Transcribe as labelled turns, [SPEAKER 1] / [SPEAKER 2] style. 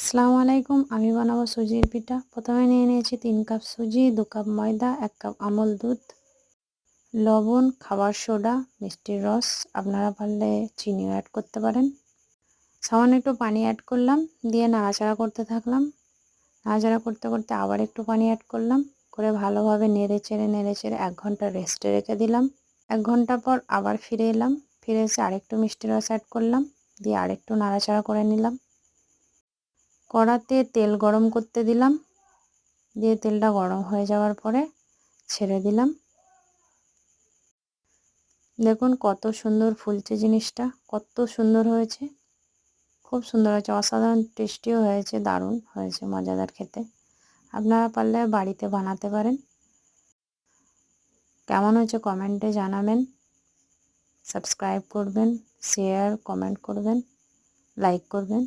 [SPEAKER 1] আসসালামু আলাইকুম। আমি বানাবো সুজির পিঠা। প্রথমে নিয়ে নিয়েছি 3 কাপ সুজি, 2 কাপ ময়দা, 1 কাপ আমল দুধ, লবণ, খাবার সোডা, মিষ্টির রস, আপনারা পারলে চিনিও অ্যাড করতে পারেন। সামান্য একটু পানি অ্যাড করলাম, দিয়ে নাড়াচাড়া করতে থাকলাম। নাড়াচাড়া করতে করতে আবার একটু পানি অ্যাড করলাম, করে ভালোভাবে নেড়েচেড়ে 1 ঘন্টা রেস্টে রেখে দিলাম। 1 ঘন্টা পর আবার ফিরে এলাম। ফিরে এসে আরেকটু মিষ্টির রস অ্যাড করলাম, দিয়ে আরেকটু নাড়াচাড়া করে নিলাম। কড়াতে তেল গরম করতে দিলাম, দিয়ে তেলটা গরম হয়ে যাওয়ার পরে ছেড়ে দিলাম। দেখুন কত সুন্দর ফুলছে জিনিসটা, কত সুন্দর হয়েছে, খুব সুন্দর হয়েছে, অসাধারণ টেস্টিও হয়েছে, দারুণ হয়েছে, মজাদার খেতে। আপনারা পারলে বাড়িতে বানাতে পারেন। কেমন হয়েছে কমেন্টে জানাবেন, সাবস্ক্রাইব করবেন, শেয়ার কমেন্ট করবেন, লাইক করবেন।